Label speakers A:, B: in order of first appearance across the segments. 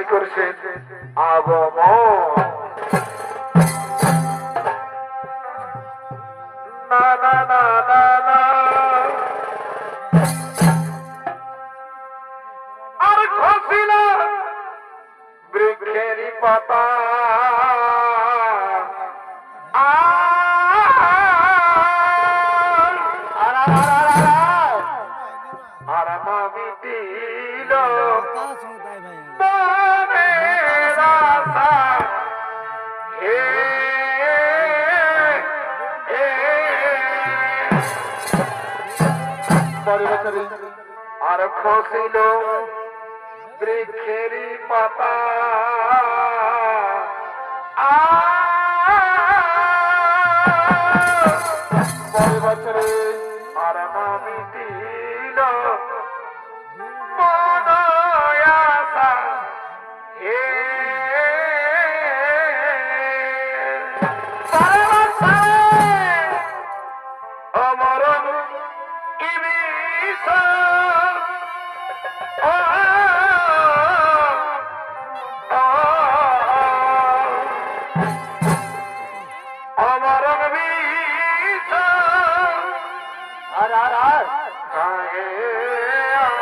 A: সবাই করছেন আগমন। না না না না না আর খসিল বৃক্ষেরই পাতা আর নামি দিল মনের আশা হে আর খসিল বৃক্ষেরই পাতা আর নামি দিল মনের আশা হে অমরণ ইবিস অমরণ বিষ খায়ে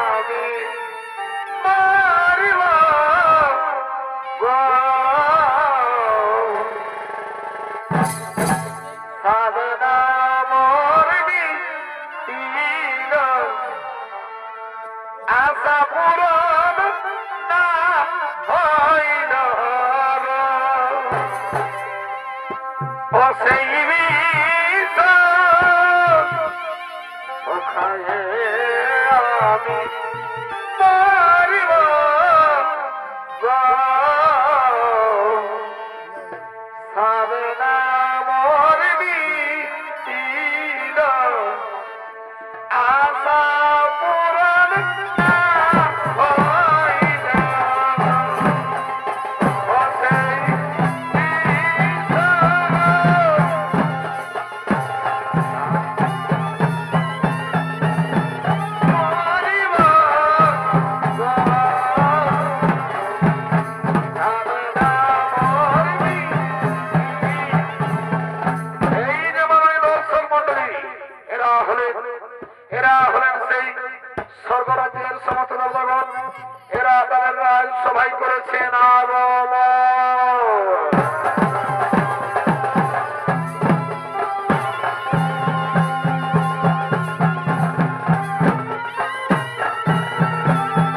A: আমি মারিব সাধনা মরবি তিল আশা পূরণ না হইল ও সেই বিষ ও খায়ে আমি মারিব সাধনা মরবি তিল আশা পূরণ না হইল ও সেই বিষ মারিব সাধনা মরবি। এই যে বাবাই দর্শক মন্ডলী, এরা হলেন সেই স্বর্গরাজ্যের সমস্ত জগৎ। এরা তাদের রাজ সবাই করেছেন আগমন।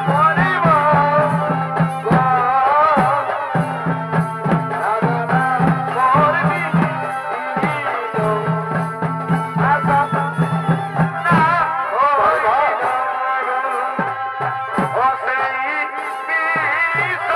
A: মারিব সাধনা মরবি তিল আশা না হইল ও সেই বিষ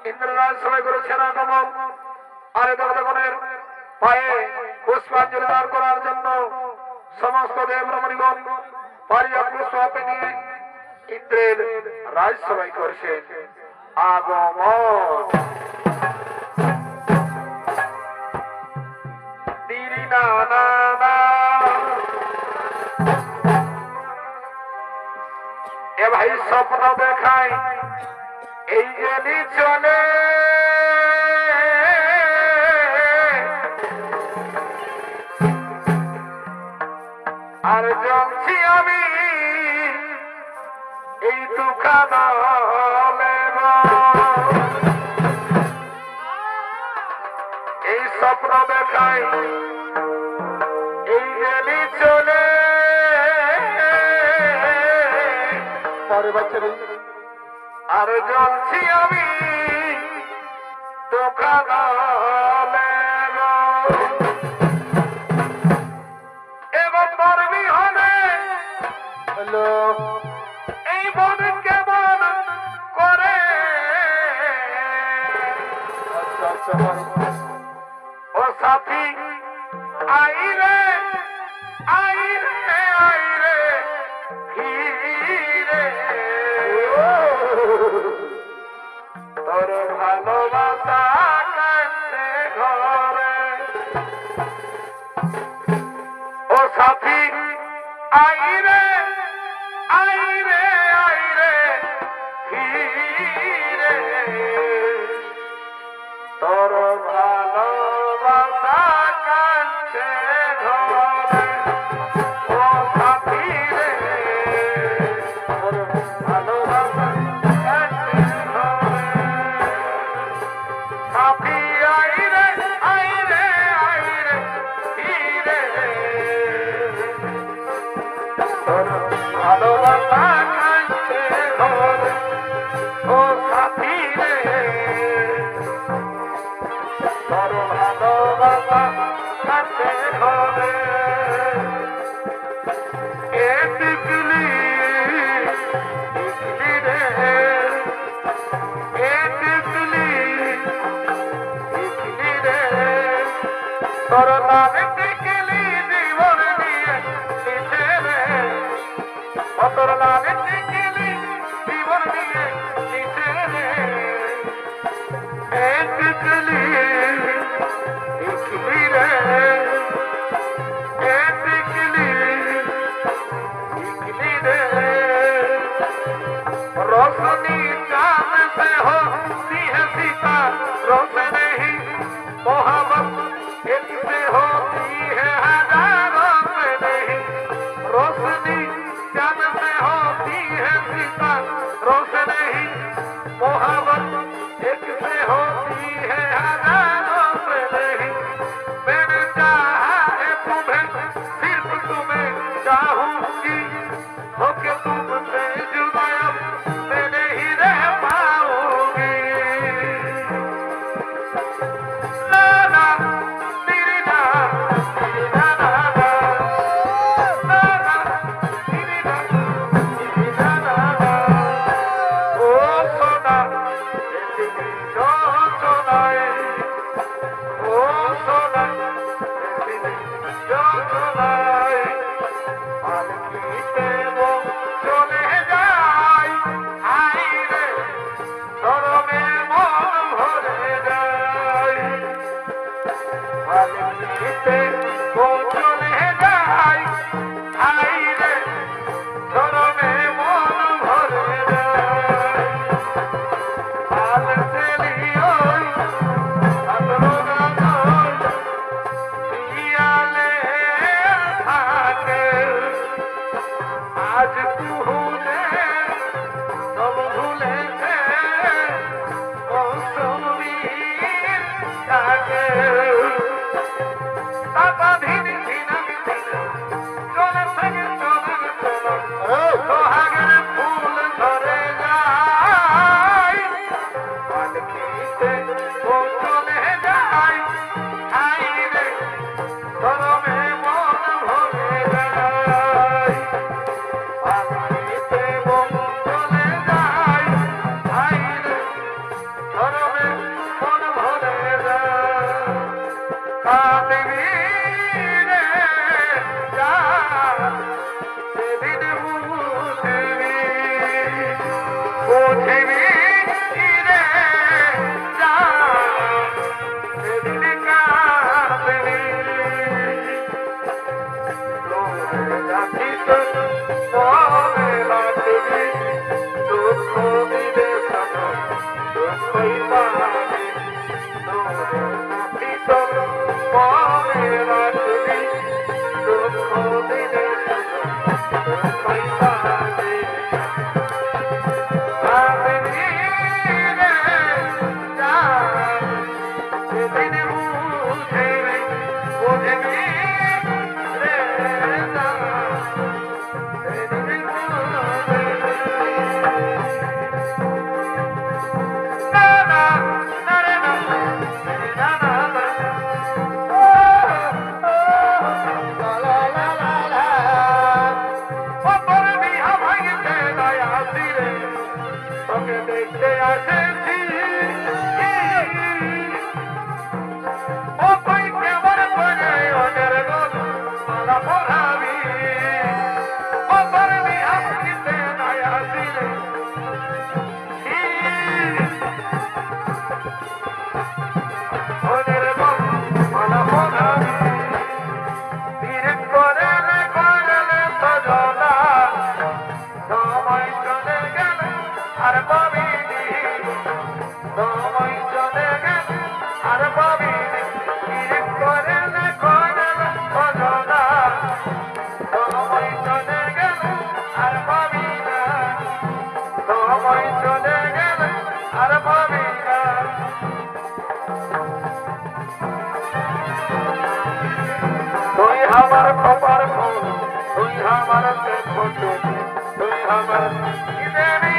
A: ইন্দ্ররাজ সবাই করেছেন আগমন। আর দেবতাগণের পায়ে পুষ্পাঞ্জলি দান করার জন্য সমস্ত দেব রমণীগণ পারিয়া পুষ্প হাতে নিয়ে ইন্দ্রের রাজ সবাই করছেন আগমন। দিরি না না না এ ভাই স্বপ্ন দেখায় এই যে চলে আর জ্বলছি আমি এই দুখানা এই স্বপ্ন দেখাই এই যে চলে পরে বাচ্চারা আর জ্বলছি আমি দোকানা এবং বর্মী হলে এই বন কেমন করে ও সাথী আইরে আইরে আইরে হিরে তোর ভালোবাসা কাছে ঘরে ও সাথী আইরে আইরে আইরে হিরে তোর ভালোবাসা কাছে ঘরে ও সাথী রে তোর ভালোবাসা কাছে ঘরে সাথী আইরে আইরে আইরে হিরে তোর ভালোবাসা কাছে ঘরে ও সাথী রে তোর ভালোবাসা কাছে ঘরে এ টিকলি টিকলি রে এ টিকলি টিকলি রে তোর নামে টিকলি জীবন দিয়ে নিচে রে মনে লাগবে দুঃখ দিলে দুঃখই পাবে ভিতর মনে লাগবে দুঃখ দিলে দুঃখই পাবে দেখতে আসেছি ও কই কেমন করে ওদের গল মালা পরাবি ও করবি হাসিতে নাই হাসিলে ওদের গল মালা পরাবি ধীরে করে করলে সজনা সময় চলে গেল আর পাবি সময় চলে গেল আর পাবি ধীরে করে সজনা সময় চলে গেল আর পাবি না সময় চলে গেল আর পাবি না তুই আমার খবর খোঁজ তুই আমার ফটো তুই আমার দেবী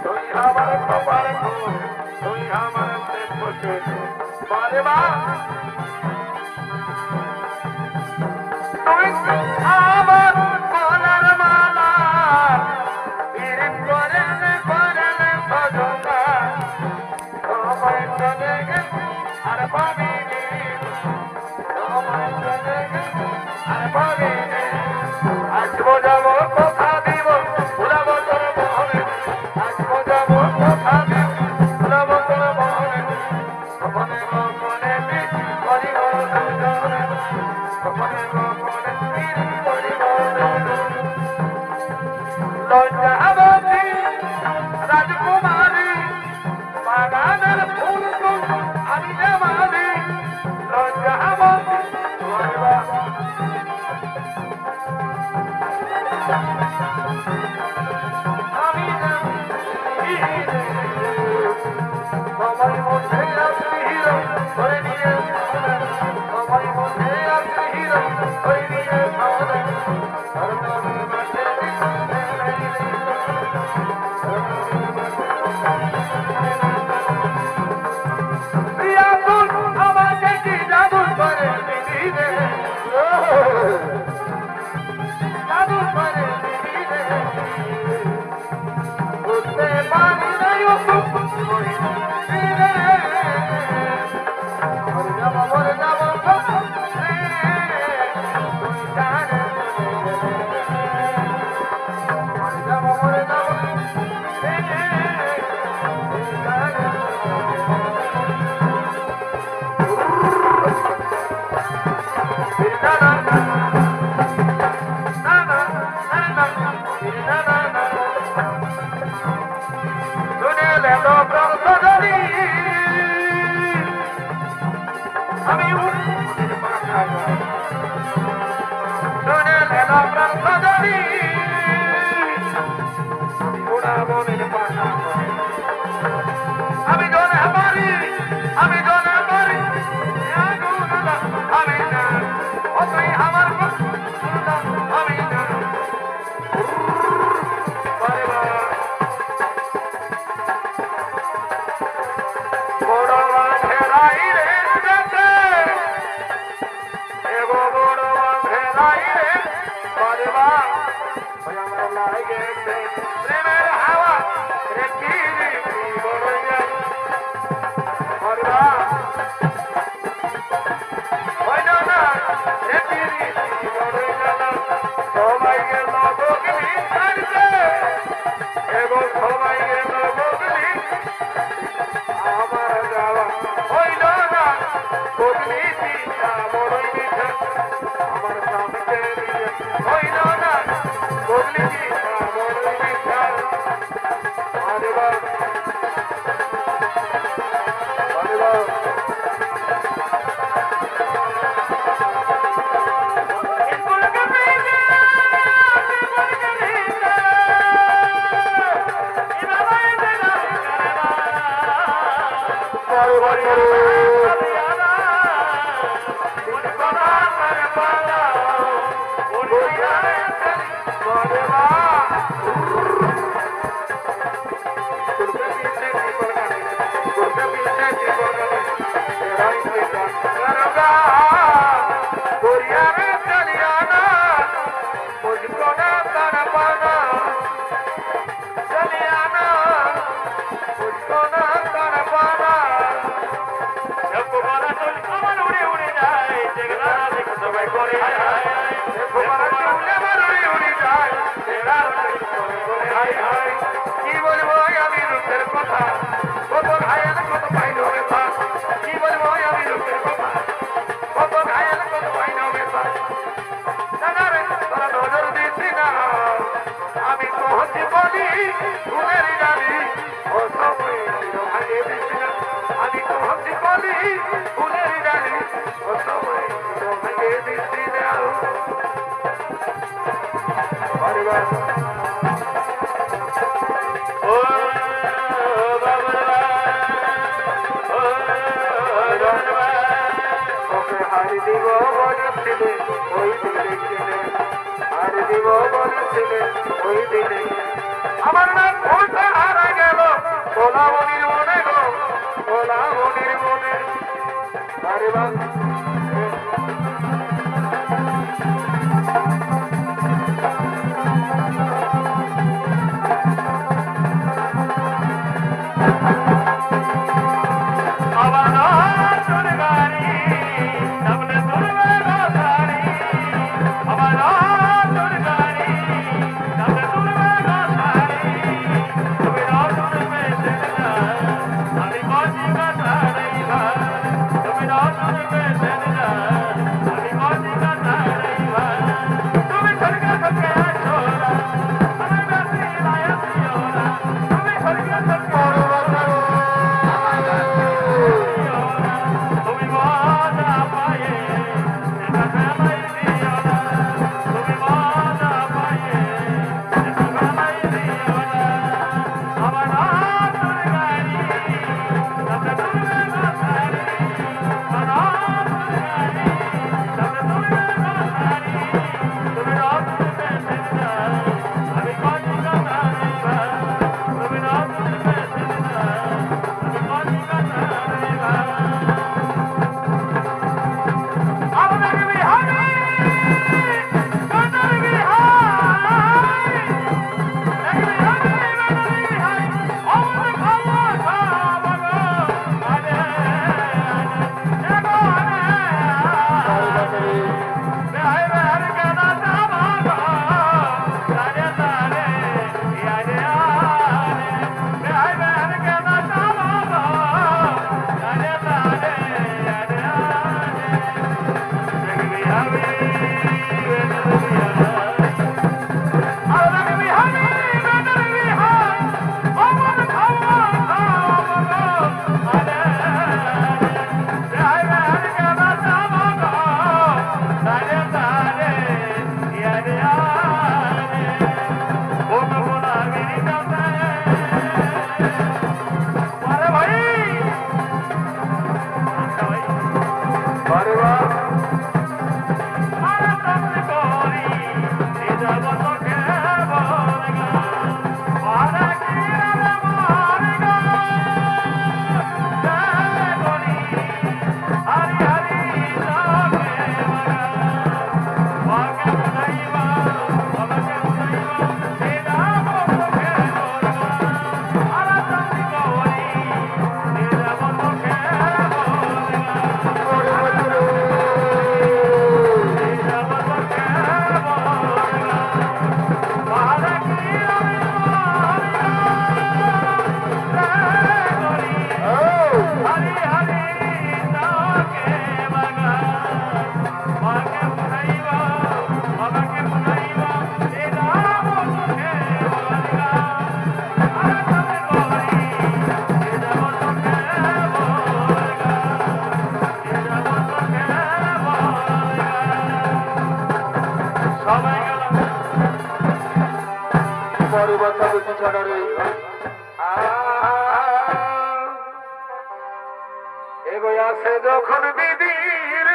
A: তুই আমার খবর খোঁজ তুই আমার ফটো বারে বা তুই আমার গলার মালা বিরিম করে সজনা সময় চলে গেল আর পাবি সময় চলে গেল আর পাবি আসবো যাবো কথা দিব ভুলাবো তোর মহলে আসবো যাবো কথা দিব ভুলাবো তোর মহলে গোপনে গোপনে করিব গোপনে গোপনে করিব লজ্জাবতী রাজকুমারী বাগানের ফুল আমি দেবালি লজ্জাবতী আমি সবাই মধ্যে আসি হিরো করে নিয়ে সবাই মধ্যে আসি হিরো করে নিয়ে আমাকে কি জাদু করে দিদিরে জাদু করে দিদিরে বুঝতে পারি নাই ও মরে যাব প্রেমের হাওয়া রেখি আমার স্বামীকে কি বলবো আমি রূপের কথা কত ঘায়াল কত পাইল ব্যথা কি বলবো আমি রূপের কথা কত ঘায়াল কত পাইল ব্যথা জানারে তোরা নজর দিছি না আমি কহছি বলি ফুলের ডালি ও সময় ভাঙে দিছি না আমি কহছি বলি ফুলের ডালি ও সময় ভাঙে দিছি না পরিবার দিব বলেছিলে ওই দিনে আর দিব বলেছিলে ওই দিনে আমার নাম ভুলটা হারা গেল ভোলামনির মনে গো ভোলামনির মনে আরে বাবা এগোয় আছে যখন বিধির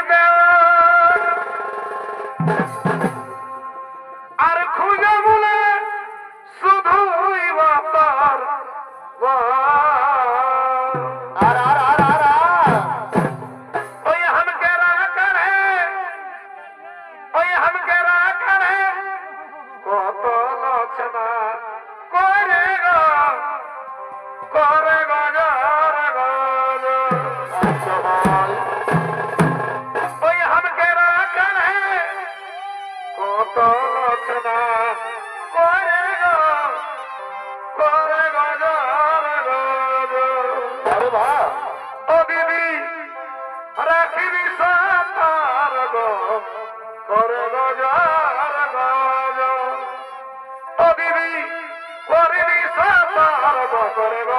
A: তলছনা করে গো আরে বা ও দিদি রাখিবি সাতার গো করে গো ও দিদি করিবি সাতার গো করে গো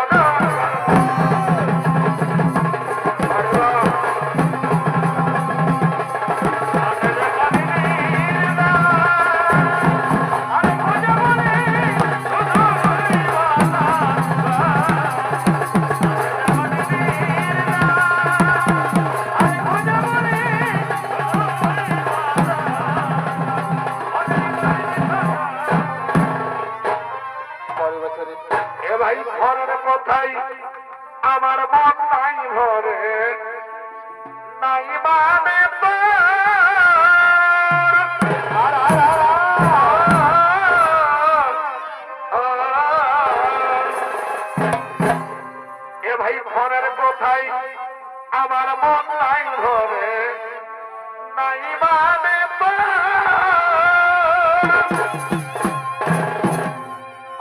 A: ভাই ঘরের কোথায় আমার মন নাই ঘরে নাই মানে তো এ ভাই ঘরের কোথায় আমার মন নাই ঘরে নাই মানে তো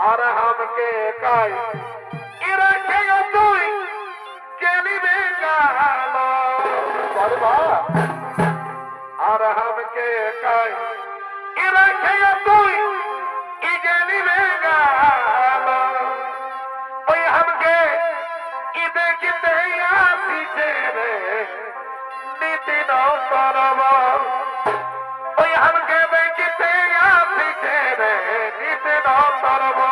A: আর हमके काई इरखे तुई केली बेगालो अरे बा और हमके काई इरखे तुई इगेली बेगालो ओए हमके इदे किते आसी छेरे नीति नो करबो ओए हमके बे किते आसी छेरे नीति नो करबो